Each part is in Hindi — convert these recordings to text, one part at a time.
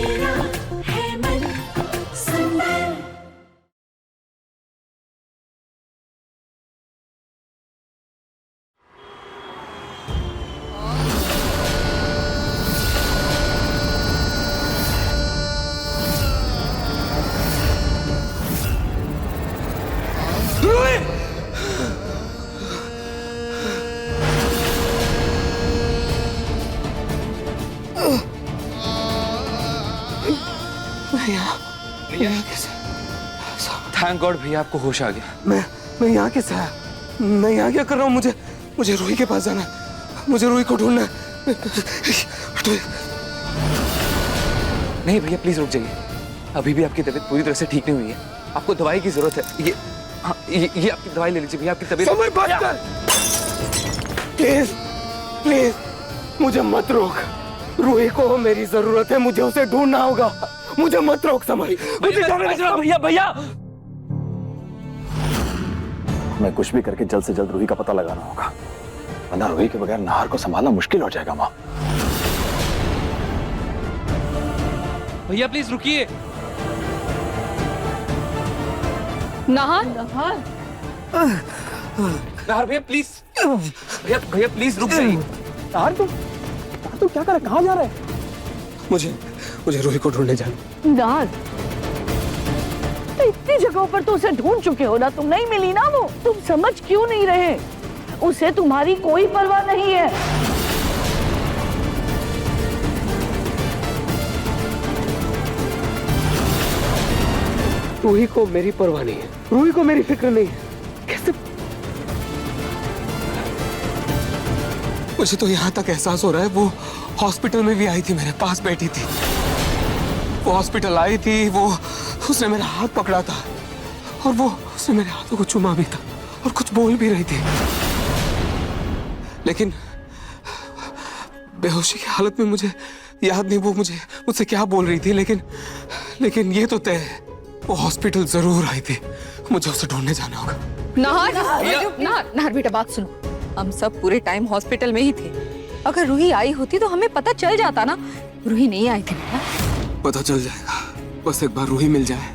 मेरा है मन सुंदर। थैंक गॉड भैया आपको होश आ गया। मैं यहाँ कैसे आया? मैं यहाँ क्या कर रहा हूँ? मुझे रूही के पास जाना है। मुझे रूही को ढूंढना है। नहीं भैया प्लीज रुक जाइए, अभी भी आपकी तबीयत पूरी तरह से ठीक नहीं हुई है, आपको दवाई की जरूरत है। ये आपकी दवाई ले लीजिए भैया, आपकी तबीयत। समय बात कर। प्लीज प्लीज मुझे मत रोक। रूही को मेरी जरूरत है, मुझे उसे ढूंढना होगा। मुझे मत रोक समय। भैया भैया हमें कुछ भी करके जल्द से जल्द रूही का पता लगाना होगा, वरना रूही के बगैर नाहर को संभालना मुश्किल हो जाएगा। माँ भैया प्लीज रुकिए। नाहर नाहर भैया प्लीज, भैया प्लीज रुक जाइए। नाहर तू क्या कर रहा है? कहाँ जा रहा है? मुझे रूही को ढूंढने जाना। नाहर, इतनी जगहों पर तो उसे ढूंढ चुके हो ना, तुम नहीं मिली ना वो। तुम समझ क्यों नहीं रहे? उसे तुम्हारी कोई परवाह नहीं है। रूही को मेरी परवाह नहीं है, रूही को मेरी फिक्र नहीं है। कैसे? मुझे तो यहाँ तक एहसास हो रहा है वो हॉस्पिटल में भी आई थी, मेरे पास बैठी थी। वो हॉस्पिटल आई थी, वो उसने मेरा हाथ पकड़ा था और वो उसने मेरे हाथों को चुमा भी था और कुछ बोल भी रही थी, लेकिन बेहोशी की हालत में मुझे याद नहीं वो मुझसे क्या बोल रही थी, लेकिन ये तो तय है वो हॉस्पिटल जरूर आई थी। मुझे उसे ढूंढने जाना होगा। नाहर बेटा बात सुनो, हम सब पूरे टाइम हॉस्पिटल में ही थे। अगर रूही आई होती तो हमें पता चल जाता ना। रूही नहीं आई थी बेटा। पता चल जाएगा, बस एक बार रूही मिल जाए,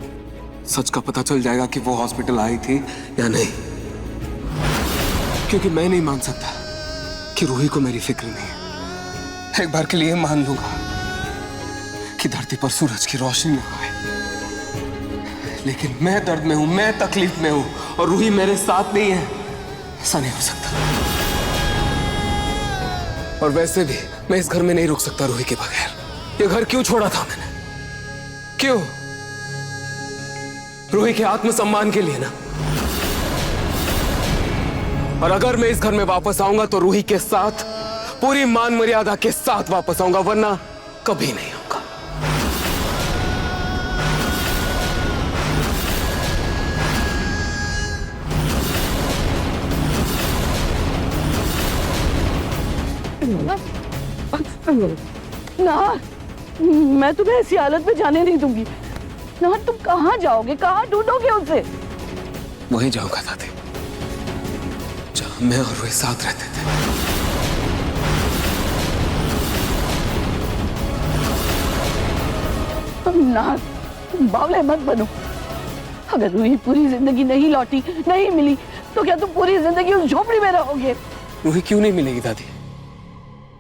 सच का पता चल जाएगा कि वो हॉस्पिटल आई थी या नहीं। क्योंकि मैं नहीं मान सकता कि रूही को मेरी फिक्र नहीं है। एक बार के लिए मान लूंगा कि धरती पर सूरज की रोशनी न आए, लेकिन मैं दर्द में हूं, मैं तकलीफ में हूं और रूही मेरे साथ नहीं है। ऐसा नहीं हो सकता। और वैसे भी मैं इस घर में नहीं रुक सकता रूही के बगैर। ये घर क्यों छोड़ा था मैंने? क्यों? रूही के आत्मसम्मान के लिए ना। और अगर मैं इस घर में वापस आऊंगा तो रूही के साथ, पूरी मान मर्यादा के साथ वापस आऊंगा, वरना कभी नहीं आऊंगा। नाहर, मैं तुम्हें ऐसी हालत में जाने नहीं दूंगी। नाहर, तुम कहाँ जाओगे? कहाँ ढूंढोगे उसे? वहीं जाऊंगा दादी, जहां मैं और वे साथ रहते थे। नाहर, तुम बावले मत बनो। अगर रूही पूरी जिंदगी नहीं लौटी, नहीं मिली, तो क्या तुम पूरी जिंदगी उस झोपड़ी में रहोगे? रूही क्यों नहीं मिलेगी दादी?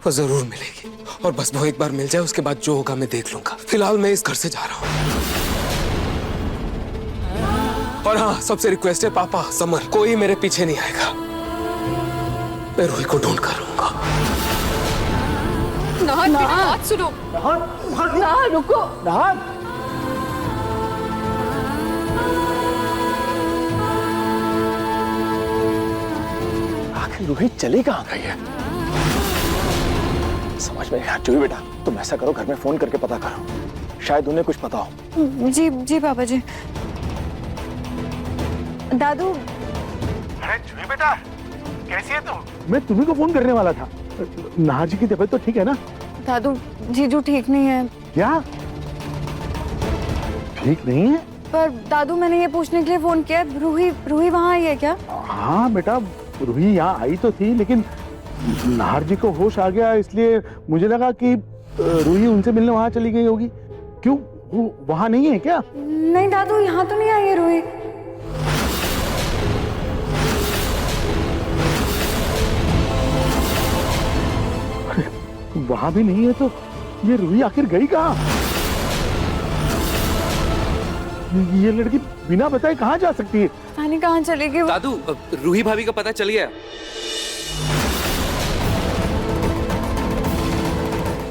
वो जरूर मिलेगी, और बस वो एक बार मिल जाए, उसके बाद जो होगा मैं देख लूंगा। फिलहाल मैं इस घर से जा रहा हूँ। और हाँ, सबसे रिक्वेस्ट है पापा, समर, कोई मेरे पीछे नहीं आएगा। मैं रूही को ढूंढ कर रहूंगा। नाहर बेटा बात सुनो। नाहर रुको। नाहर आखिर रूही चली कहाँ गई है? समझ में नहीं आ। चुई बेटा तुम ऐसा करो, घर में फोन करके पता करो, शायद उन्हें कुछ पता हो। जी जी पापा जी। दादू। अरे चुई बेटा कैसी है तुम? मैं तुम्ही को फोन करने वाला था। नाहर जी की तबीयत तो ठीक है ना? दादू जीजू ठीक नहीं है। क्या ठीक नहीं है? पर दादू मैंने ये पूछने के लिए फोन किया, रूही वहाँ आई है क्या? हाँ बेटा, रूही यहाँ आई तो थी, लेकिन नाहर जी को होश आ गया, इसलिए मुझे लगा कि रूही उनसे मिलने वहां चली गई होगी। क्यों, वो वहां नहीं है क्या? नहीं दादू, यहाँ तो नहीं आई है रूही। वहां भी नहीं है तो ये रूही आखिर गई कहाँ? ये लड़की बिना बताए कहाँ जा सकती है? पानी कहाँ चलेगी वो? दादू, रूही भाभी का पता चल गया।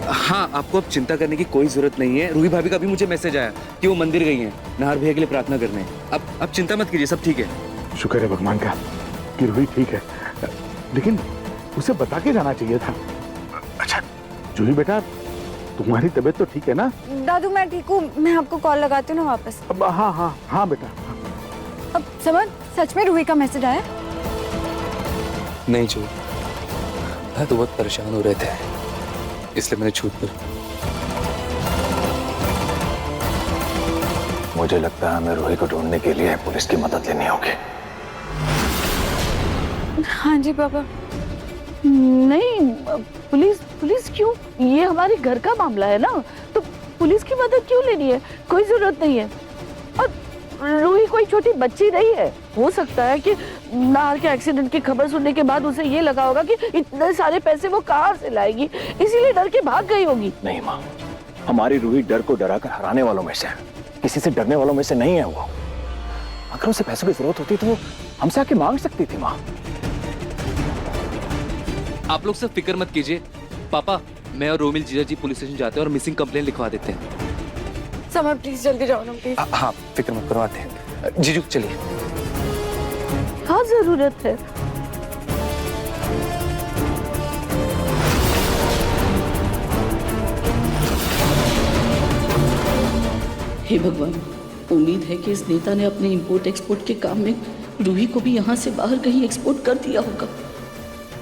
हाँ, आपको अब चिंता करने की कोई जरूरत नहीं है। रूही भाभी का भी मुझे मैसेज आया कि वो मंदिर गई हैं नाहर भैया के लिए प्रार्थना करने। अब चिंता मत कीजिए, सब ठीक है। शुक्र है भगवान का कि रूही ठीक है, लेकिन उसे बता के जाना चाहिए था। अच्छा जूही बेटा, तुम्हारी तबीयत तो ठीक है ना? दादू मैं ठीक हूँ, मैं आपको कॉल लगाती हूँ ना वापस। अब हाँ हाँ हाँ बेटा। अब समझ, सच में रूही का मैसेज आया? नहीं जो, मैं तो बहुत परेशान हो रहे थे, इसलिए मैंने छूट कर। मुझे लगता है हमें रूही को ढूंढने के लिए पुलिस की मदद लेनी होगी। हाँ जी पापा। नहीं, पुलिस क्यों? ये हमारे घर का मामला है ना, तो पुलिस की मदद क्यों लेनी है? कोई जरूरत नहीं है। और रूही कोई छोटी बच्ची नहीं है। हो सकता है कि नाहर के एक्सीडेंट की खबर सुनने के बाद उसे ये लगा होगा कि इतने सारे पैसे वो कहाँ से लाएगी, इसीलिए डर के भाग गई होगी। नहीं माँ, हमारी रूही डर को डराकर हराने वालों में से है, किसी से डरने वालों में से नहीं है वो। अगर उसे पैसों की जरूरत होती तो वो हमसे आके मांग सकती थी माँ। आप लोग सब फिक्र मत कीजिए, पापा मैं और रोमिल जीजा जी पुलिस स्टेशन जाते हैं और मिसिंग कंप्लेंट लिखवा देते हैं। समर प्लीज जल्दी जाओ ना प्लीज। हाँ फिक्र मत करवाते हैं। जीजू चलिए। हाँ जरूरत है। हे भगवान, उम्मीद है कि इस नेता ने अपने इंपोर्ट एक्सपोर्ट के काम में रूही को भी यहाँ से बाहर कहीं एक्सपोर्ट कर दिया होगा।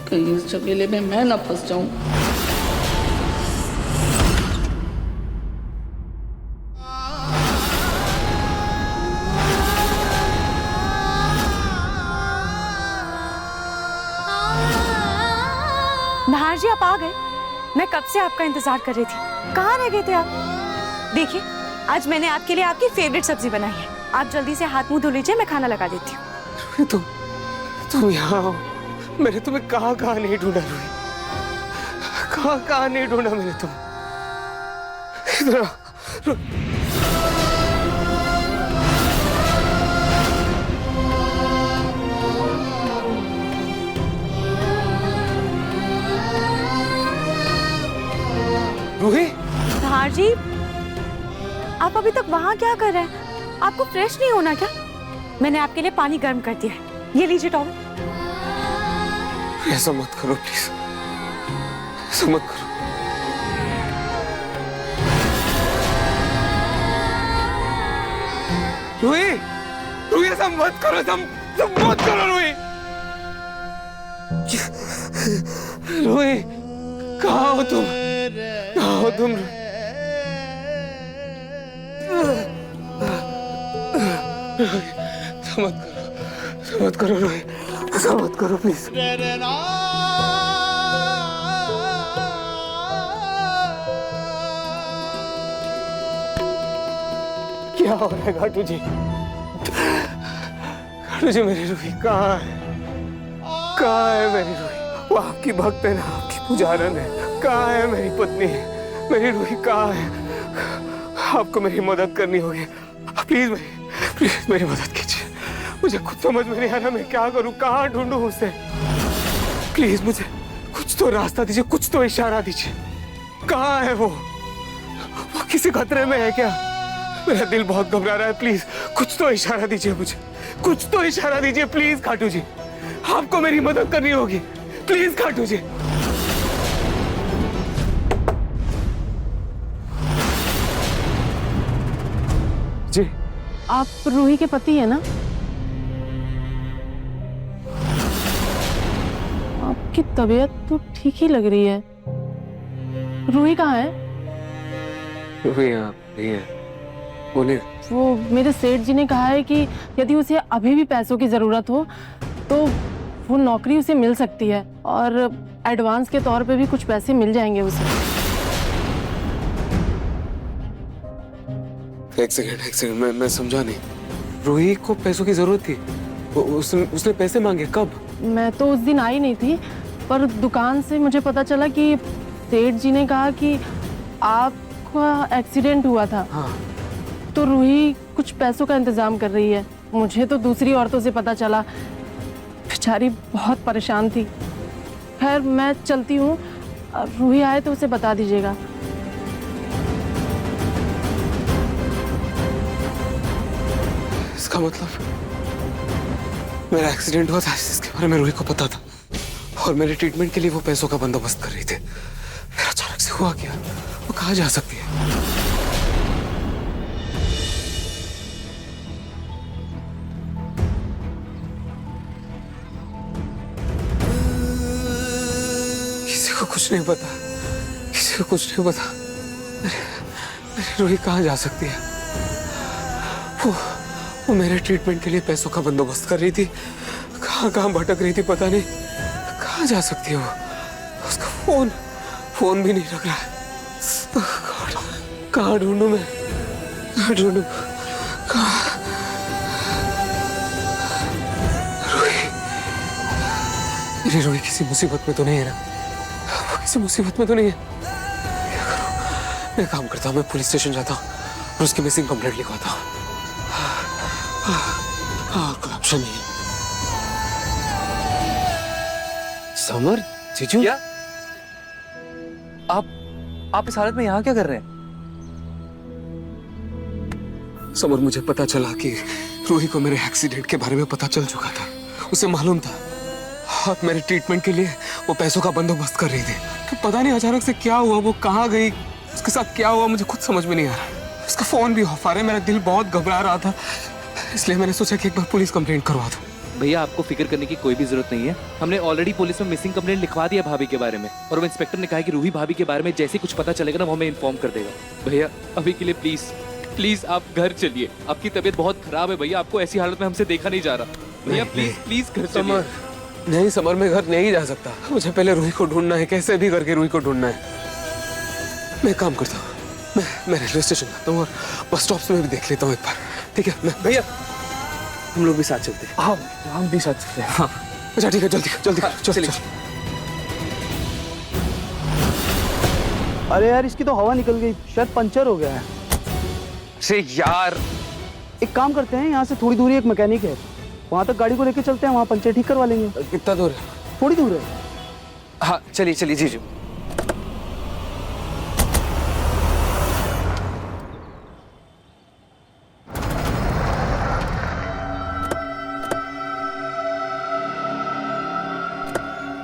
कहीं इस झमेले में मैं ना फंस जाऊं। नाहर जी आप आ गए? मैं कब से आपका इंतजार कर रही थी। कहाँ रह गए थे आप? देखिए आज मैंने आपके लिए आपकी फेवरेट सब्जी बनाई है। आप जल्दी से हाथ मुंह धो लीजिए, मैं खाना लगा देती हूँ। तुम यहाँ हो। मैंने तुम्हें कहाँ नहीं ढूंढा रूही, कहाँ नहीं ढूंढा मैंने तुम। इधर आओ। रूही, नाहर जी आप अभी तक वहाँ क्या कर रहे हैं? आपको फ्रेश नहीं होना क्या? मैंने आपके लिए पानी गर्म कर दिया है, ये लीजिए टॉवल। ऐसा मत करो प्लीज, ऐसा मत करो। रूही, रूही ऐसा मत करो, ऐसा मत करो रूही। रूही कहाँ हो तुम? कहाँ हो तुम? ऐसा मत करो रूही, ऐसा मत करो प्लीज। क्या हो रहा है घाटू जी? घाटू जी मेरी रूही कहाँ है? कहाँ है मेरी रूही? वो आपकी भक्त है ना, आपकी पुजारन है। कहाँ है मेरी पत्नी? मेरी रूही कहाँ है? आपको मेरी मदद करनी होगी, प्लीज मेरी मदद कीजिए। मुझे खुद समझ में नहीं आ रहा मैं क्या करूं, कहाँ ढूंढूं उसे। प्लीज मुझे कुछ तो रास्ता दीजिए, कुछ तो इशारा दीजिए। कहाँ है वो किसी खतरे में है क्या? मेरा दिल बहुत घबरा रहा है, प्लीज कुछ तो इशारा दीजिए मुझे, कुछ तो इशारा दीजिए प्लीज खाटू जी। आपको मेरी मदद करनी होगी, प्लीज खाटू जी। जी आप रूही के पति है ना? आपकी तबीयत तो ठीक ही लग रही है। रूही कहाँ है? रूही यहाँ नहीं है। बोलिए। वो मेरे सेठ जी ने कहा है कि यदि उसे अभी भी पैसों की जरूरत हो तो वो नौकरी उसे मिल सकती है और एडवांस के तौर पे भी कुछ पैसे मिल जाएंगे उसे। एक सेकंड मैं समझा नहीं। रूही को पैसों की जरूरत थी। उसने पैसे मांगे कब? मैं तो उस दिन आई नहीं थी, पर दुकान से मुझे पता चला कि सेठ जी ने कहा कि आपका एक्सीडेंट हुआ था। हाँ। तो रूही कुछ पैसों का इंतजाम कर रही है। मुझे तो दूसरी औरतों से पता चला, बेचारी बहुत परेशान थी। खैर मैं चलती हूँ, रूही आए तो उसे बता दीजिएगा। इसका मतलब मेरा एक्सीडेंट हुआ था, इसके बारे में रूही को पता था और मेरे ट्रीटमेंट के लिए वो पैसों का बंदोबस्त कर रही थी। फिर अचानक से हुआ क्या? वो कहाँ जा सकती है? किसी को कुछ नहीं पता, किसी को कुछ नहीं पता। मेरी रूही कहाँ जा सकती है? वो मेरे ट्रीटमेंट के लिए पैसों का बंदोबस्त कर रही थी। कहाँ भटक रही थी पता नहीं। कहाँ जा सकती है वो? उसका फोन भी नहीं लग रहा है। कहाँ ढूंढूं मैं? कहाँ ढूंढूं? रूही, मेरी रूही किसी मुसीबत में तो नहीं है ना? वो किसी मुसीबत में तो नहीं है? क्या करूं? मैं काम करता हूँ, मैं पुलिस स्टेशन जाता हूँ और उसकी मिसिंग कंप्लेंट लिखवाता हूँ। कोई ऑप्शन नहीं है। समर, जीजू क्या? आप इस हालत में यहाँ क्या कर रहे हैं? समर, मुझे पता चला कि रूही को मेरे एक्सीडेंट के बारे में पता चल चुका था। उसे मालूम था और मेरे ट्रीटमेंट के लिए वो पैसों का बंदोबस्त कर रही थी। कि पता नहीं अचानक से क्या हुआ, वो कहाँ गई, उसके साथ क्या हुआ, मुझे खुद समझ में नहीं आ रहा। उसका फोन भी ऑफ आ रहा है। मेरा दिल बहुत घबरा रहा था, इसलिए मैंने सोचा कि एक बार पुलिस कंप्लेंट करवा दूं। भैया, आपको फिक्र करने की कोई भी जरूरत नहीं है। हमने ऑलरेडी पुलिस में मिसिंग कंप्लेंट लिखवा दिया भाभी के बारे में, और वो इंस्पेक्टर ने कहा कि रूही भाभी के बारे में जैसे कुछ पता चलेगा ना वो हमें इन्फॉर्म कर देगा। भैया, अभी के लिए प्लीज आप घर चलिए। आपकी तबीयत बहुत खराब है भैया, आपको ऐसी हालत में हमसे देखा नहीं जा रहा। भैया प्लीज घर चलिए। नहीं समर, मैं घर नहीं जा सकता। मुझे पहले रूही को ढूंढना है, कैसे भी करके रूही को ढूंढना है। मैं काम करता हूँ, मैं रेलवे स्टेशन जाता हूँ और बस स्टॉप में भी देख लेता हूँ एक बार। ठीक है? मैं भैया, हम लोग भी साथ चलते हैं। हाँ, हम भी साथ चलते हैं। हाँ, अच्छा ठीक है, जल्दी चल। अरे यार, इसकी तो हवा निकल गई, शायद पंचर हो गया है। अरे यार, एक काम करते हैं, यहाँ से थोड़ी दूरी एक मैकेनिक है, वहां तक गाड़ी को लेके चलते हैं, वहां पंचर ठीक करवा लेंगे। कितना दूर है? थोड़ी दूर है। हाँ चलिए जीजू।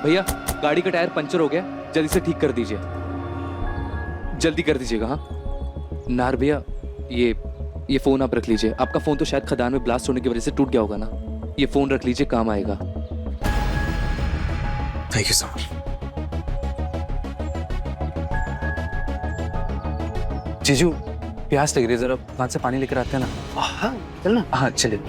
भैया, गाड़ी का टायर पंचर हो गया, जल्दी से ठीक कर दीजिए। जल्दी कर दीजिएगा। हाँ नार भैया, ये फोन आप रख लीजिए। आपका फोन तो शायद खदान में ब्लास्ट होने की वजह से टूट गया होगा ना। ये फोन रख लीजिए, काम आएगा। Thank you summer. जीजू, प्यास लग रही है, जरा वहां से पानी लेकर आते हैं ना। हाँ चलना। हाँ चलिए।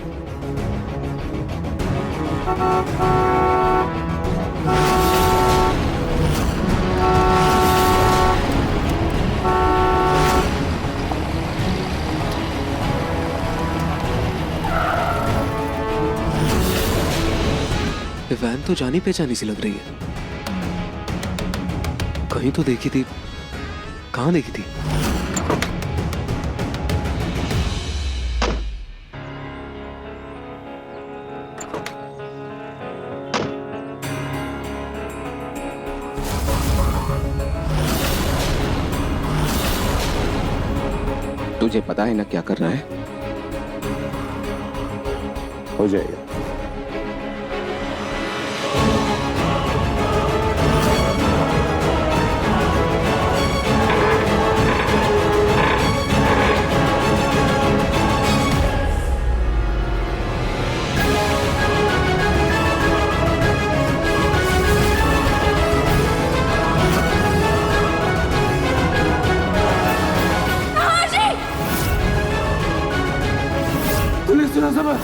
वैन तो जानी पहचानी सी लग रही है, कहीं तो देखी थी। कहाँ देखी थी? तुझे पता है ना क्या कर रहा है? हो जाएगा। सुना समर,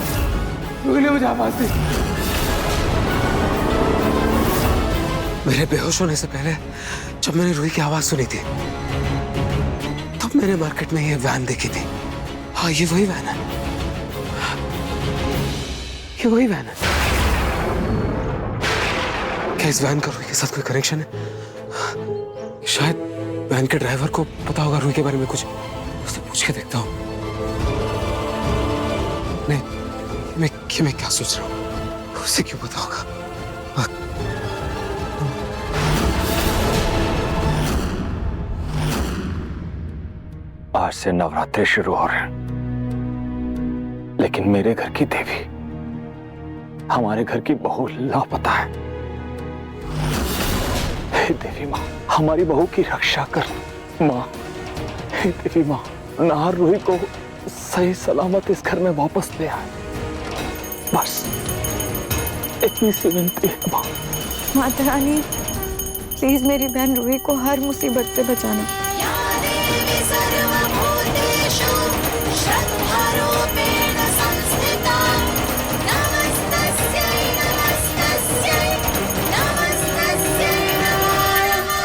रूही ने मुझे आवाज दी। मेरे बेहोश होने से पहले जब मैंने रूही की आवाज सुनी थी, तब मैंने मार्केट में ये वैन देखी थी हाँ ये वही वैन है, ये वही वैन है। क्या इस वैन का रूही के साथ कोई कनेक्शन है? शायद वैन के ड्राइवर को पता होगा रूही के बारे में कुछ, उससे पूछ के देखता हूँ। नहीं, मैं क्या सोच रहा हूँ, उसे क्यों पता होगा? आज से नवरात्रि शुरू हो रहे हैं, लेकिन मेरे घर की देवी, हमारे घर की बहू लापता है। हे देवी माँ, हमारी बहू की रक्षा कर माँ। हे देवी माँ, नाहर रूही को सही सलामत इस घर में वापस ले आए, बस इतनी सी विनती है माँ। माता रानी, प्लीज मेरी बहन रूही को हर मुसीबत से बचाना। सर्वभूतेषु श्रद्धारूपेण संस्थिता नमस्तस्यै नमस्तस्यै नमस्तस्यै नमो नमः।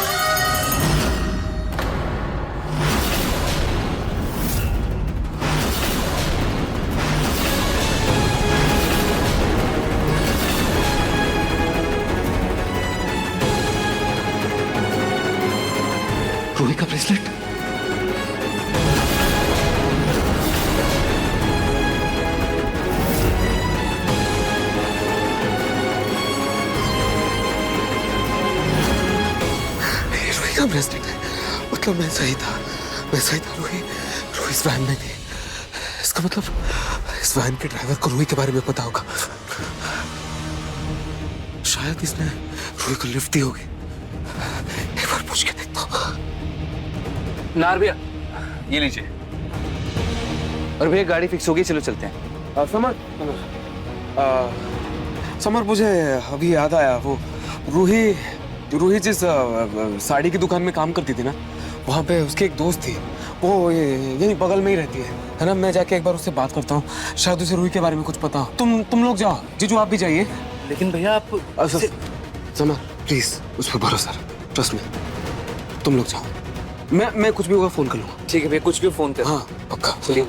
रूही का ब्रेसलेट। ब्रेसलेट है, मतलब मैं सही था रूही इस वैन में थी। इसका मतलब इस वैन के ड्राइवर को रूही के बारे में पता होगा। शायद इसने रूही को लिफ्ट दी होगी। एक बार पूछ के देखता हूँ। नार भैया, ये लीजिए। और भैया गाड़ी फिक्स होगी, चलो चलते हैं। समर, मुझे अभी याद आया, वो रूही जिस साड़ी की दुकान में काम करती थी ना, वहाँ पे उसकी एक दोस्त थी, वो यही बगल में ही रहती है ना। मैं जाके एक बार उससे बात करता हूँ, शायद उसे रूही के बारे में कुछ पता हो। तुम लोग जाओ, जीजू आप भी जाइए। लेकिन भैया आप समर प्लीज, उस पर भरोसा, ट्रस्ट में। तुम लोग जाओ, मैं कुछ भी होगा फोन कर लूँगा। ठीक है भैया, कुछ भी फोन कर। हाँ पक्का, चलिए।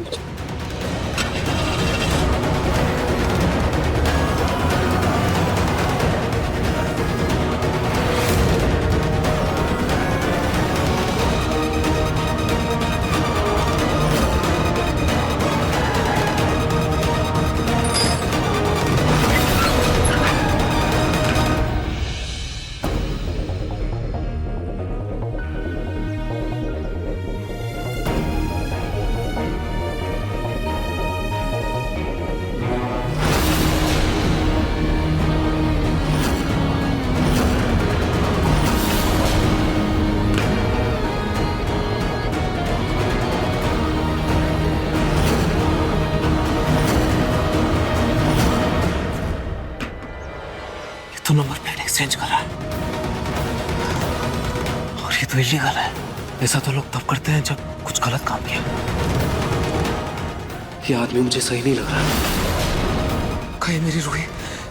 तो नंबर प्लेट एक्सचेंज कर रहा है, और ये तो इलीगल है। ऐसा तो लोग तब करते हैं जब कुछ गलत काम किया। ये आदमी मुझे सही नहीं लग रहा। कहीं मेरी रूही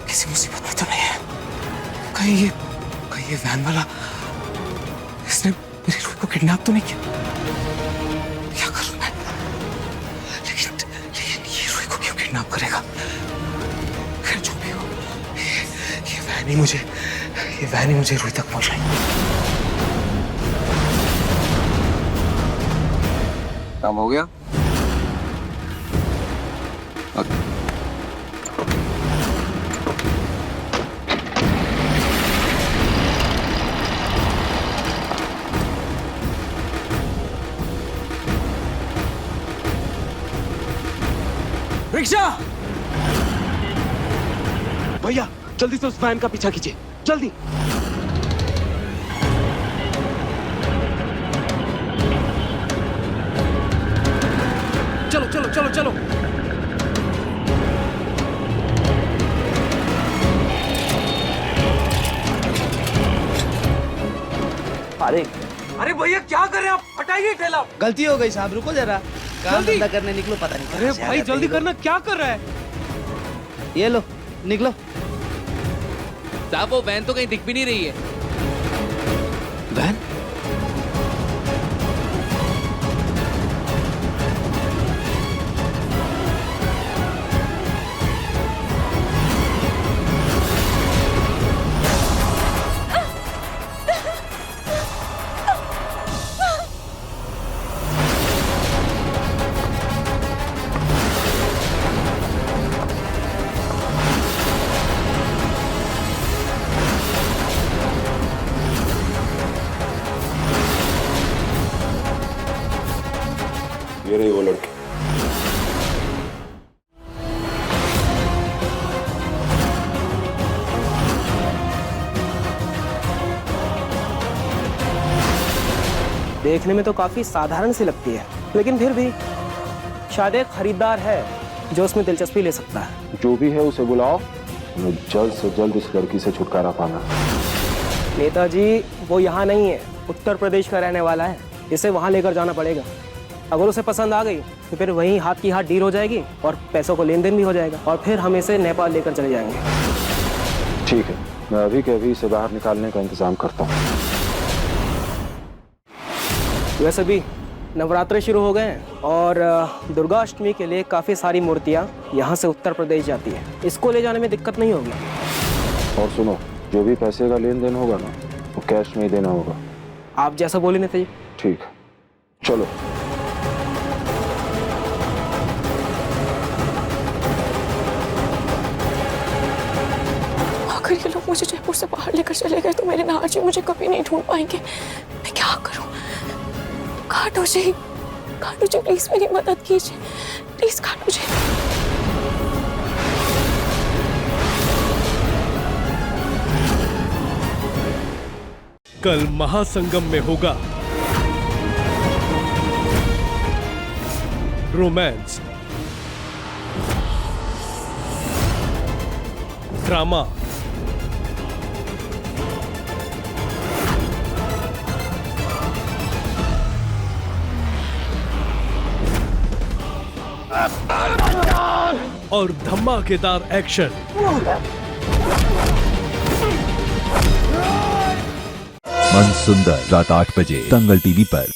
किसी मुसीबत में तो नहीं है? कहीं ये वैन वाला, इसने मेरी रूही को किडनैप तो नहीं किया? क्या करूं मैं? लेकिन ये रूही को क्यों किडनैप करेगा? खैर जो भी हो, ये वैन ही मुझे रूही तक पहुंचाई। काम हो गया? रिक्शा! भैया जल्दी से उस वैन का पीछा कीजिए, जल्दी। चलो चलो चलो चलो। अरे भैया क्या कर रहे हैं आप? हटाइए ठेला। गलती हो गई साहब, रुको जरा, काम धंधा करने निकलो, पता नहीं। अरे भाई जल्दी करना, क्या कर रहा है? ये लो, निकलो। साहब वो वैन तो कहीं दिख भी नहीं रही है। वैन? ये रही वो लड़की। देखने में तो काफी साधारण सी लगती है, लेकिन फिर भी शायद एक खरीदार है जो उसमें दिलचस्पी ले सकता है। जो भी है उसे बुलाओ, हमें जल्द से जल्द उस लड़की से छुटकारा पाना। नेताजी वो यहाँ नहीं है, उत्तर प्रदेश का रहने वाला है, इसे वहाँ लेकर जाना पड़ेगा। अगर उसे पसंद आ गई तो फिर वहीं हाथ की हाथ डील हो जाएगी और पैसों को लेन देन भी हो जाएगा, और फिर हम इसे नेपाल लेकर चले जाएंगे। ठीक है, मैं अभी के अभी इसे बाहर निकालने का इंतजाम करता हूँ। वैसे भी नवरात्रे शुरू हो गए हैं और दुर्गा अष्टमी के लिए काफ़ी सारी मूर्तियाँ यहाँ से उत्तर प्रदेश जाती है, इसको ले जाने में दिक्कत नहीं होगी। और सुनो, जो भी पैसे का लेन देन होगा ना, वो कैश में ही देना होगा। आप जैसा बोले नेताजी। ठीक है, चलो। अगर ये लोग मुझे जयपुर से बाहर लेकर चले गए तो मेरे नार जी मुझे कभी नहीं ढूंढ पाएंगे। मैं क्या करूं? काटो जी प्लीज मेरी मदद कीजिए, प्लीज काटो जी। कल महासंगम में होगा रोमांस, ड्रामा, और धमाकेदार एक्शन। मन सुंदर रात 8 बजे दंगल टीवी पर।